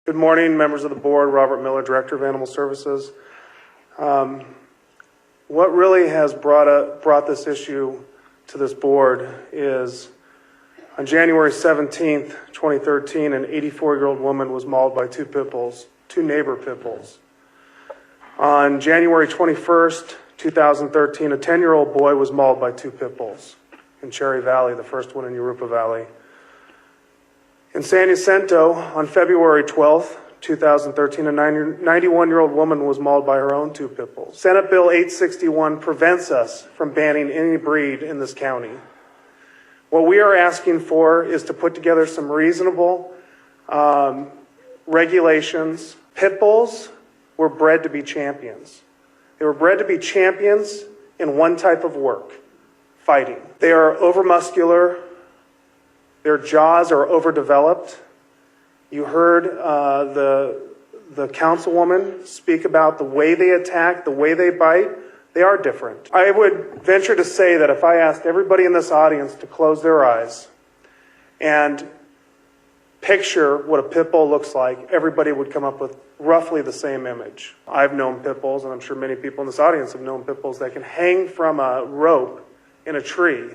Good morning, members of the board. Robert Miller, Director of Animal Services. What really has brought this issue to this board is on January 17th, 2013, an 84-year-old woman was mauled by two neighbor pit bulls. On January 21st, 2013, a 10-year-old boy was mauled by two pit bulls in Cherry Valley, the first one in Urupa Valley. In San Jacinto, on February 12th, 2013, a 91-year-old woman was mauled by her own two pit bulls. Senate Bill 861 prevents us from banning any breed in this county. What we are asking for is to put together some reasonable regulations. Pit bulls were bred to be champions. They were bred to be champions in one type of work, fighting. They are overmuscular. Their jaws are overdeveloped. You heard the councilwoman speak about the way they attack, the way they bite. They are different. I would venture to say that if I asked everybody in this audience to close their eyes and picture what a pit bull looks like, everybody would come up with roughly the same image. I've known pit bulls, and I'm sure many people in this audience have known pit bulls that can hang from a rope in a tree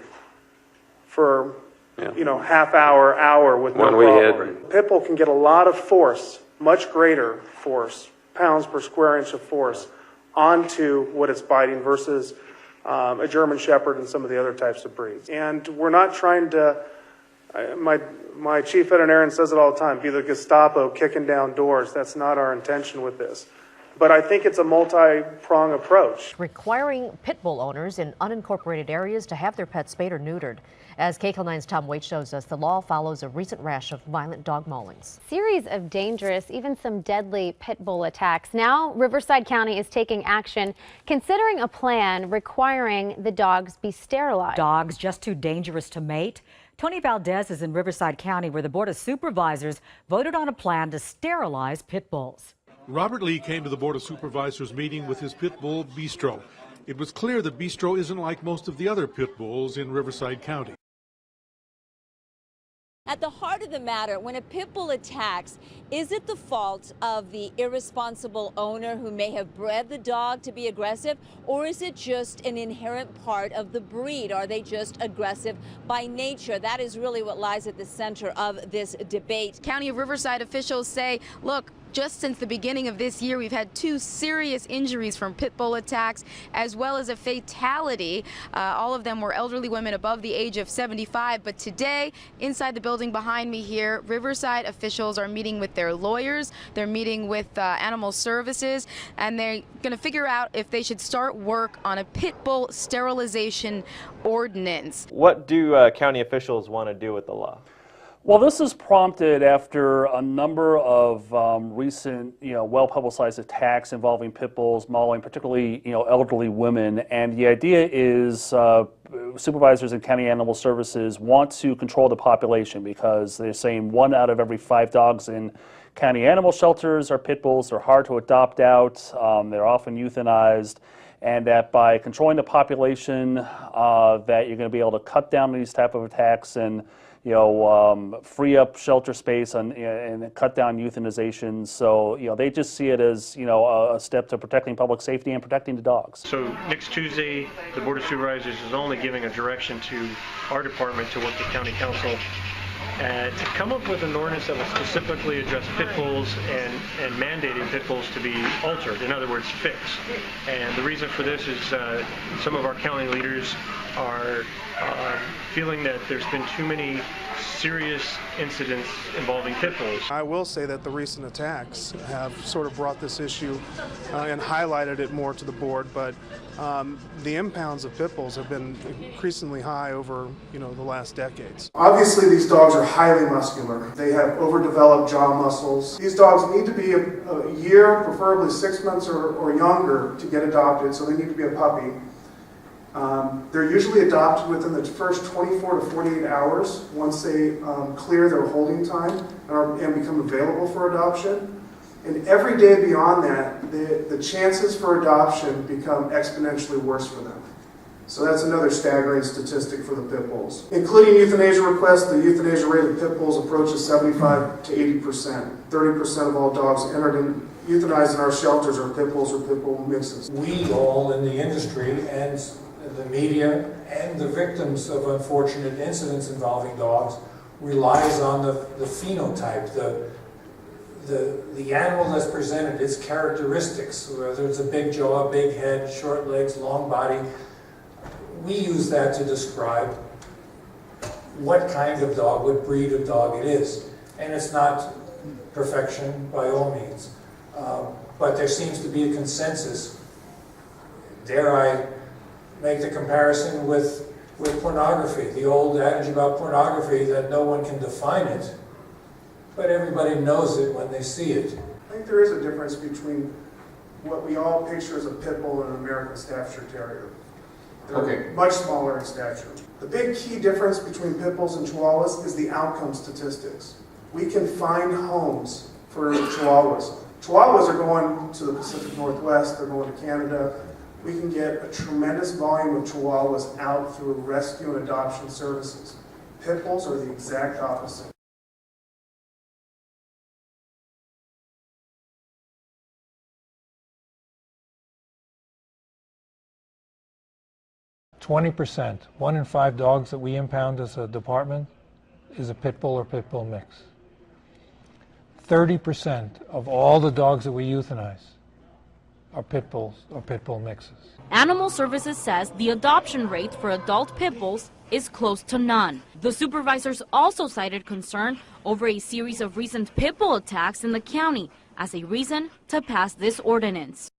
for half hour with no problem. Pit bull can get a lot of force, much greater force, pounds per square inch of force, onto what it's biting versus a German Shepherd and some of the other types of breeds. And we're not trying to, my chief veterinarian says it all the time, be the Gestapo kicking down doors. That's not our intention with this. But I think it's a multi-pronged approach. Requiring pit bull owners in unincorporated areas to have their pets spayed or neutered. As KCAL 9's Tom Waite shows us, the law follows a recent rash of violent dog maulings. Series of dangerous, even some deadly pit bull attacks. Now, Riverside County is taking action, considering a plan requiring the dogs be sterilized. Dogs just too dangerous to mate? Tony Valdez is in Riverside County, where the Board of Supervisors voted on a plan to sterilize pit bulls. Robert Lee came to the Board of Supervisors meeting with his pit bull, Bistro. It was clear that Bistro isn't like most of the other pit bulls in Riverside County. At the heart of the matter, when a pit bull attacks, is it the fault of the irresponsible owner who may have bred the dog to be aggressive, or is it just an inherent part of the breed? Are they just aggressive by nature? That is really what lies at the center of this debate. County of Riverside officials say, look, just since the beginning of this year, we've had 2 serious injuries from pit bull attacks, as well as a fatality. All of them were elderly women above the age of 75. But today, inside the building behind me here, Riverside officials are meeting with their lawyers. They're meeting with animal services, and they're going to figure out if they should start work on a pit bull sterilization ordinance. What do county officials want to do with the law? Well, this is prompted after a number of recent, well-publicized attacks involving pit bulls, mauling, particularly, elderly women. And the idea is supervisors in county animal services want to control the population because they're saying 1 out of every 5 dogs in county animal shelters are pit bulls. They're hard to adopt out. They're often euthanized. And that by controlling the population, that you're going to be able to cut down these type of attacks and free up shelter space and cut down euthanization. So, they just see it as, a step to protecting public safety and protecting the dogs. So next Tuesday, the Board of Supervisors is only giving a direction to our department to work with County Council to come up with an ordinance that will specifically address pit bulls and mandating pit bulls to be altered, in other words, fixed. And the reason for this is some of our county leaders are feeling that there's been too many serious incidents involving pit bulls. I will say that the recent attacks have sort of brought this issue and highlighted it more to the board, but the impounds of pit bulls have been increasingly high over the last decades. Obviously these dogs are highly muscular. They have overdeveloped jaw muscles. These dogs need to be a year, preferably 6 months or younger to get adopted, so they need to be a puppy. They're usually adopted within the first 24 to 48 hours once they clear their holding time and become available for adoption. And every day beyond that, the chances for adoption become exponentially worse for them. So that's another staggering statistic for the pit bulls. Including euthanasia requests, the euthanasia rate of pit bulls approaches 75 to 80%. 30% of all dogs euthanized in our shelters are pit bulls or pit bull mixes. We all in the industry and the media and the victims of unfortunate incidents involving dogs relies on the phenotype, the animal that's presented, its characteristics, whether it's a big jaw, big head, short legs, long body. We use that to describe what kind of dog, what breed of dog it is. And it's not perfection by all means. But there seems to be a consensus. Dare I make the comparison with pornography, the old adage about pornography that no one can define it, but everybody knows it when they see it. I think there is a difference between what we all picture as a pit bull and an American Staffordshire Terrier. They're much smaller in stature. The big key difference between pit bulls and chihuahuas is the outcome statistics. We can find homes for chihuahuas. Chihuahuas are going to the Pacific Northwest, they're going to Canada. We can get a tremendous volume of chihuahuas out through rescue and adoption services. Pit bulls are the exact opposite. %, 1 in 5 dogs that we impound as a department is a pit bull or pit bull mix. 30% of all the dogs that we euthanize are pit bulls or pit bull mixes. Animal Services says the adoption rate for adult pit bulls is close to none. The supervisors also cited concern over a series of recent pit bull attacks in the county as a reason to pass this ordinance.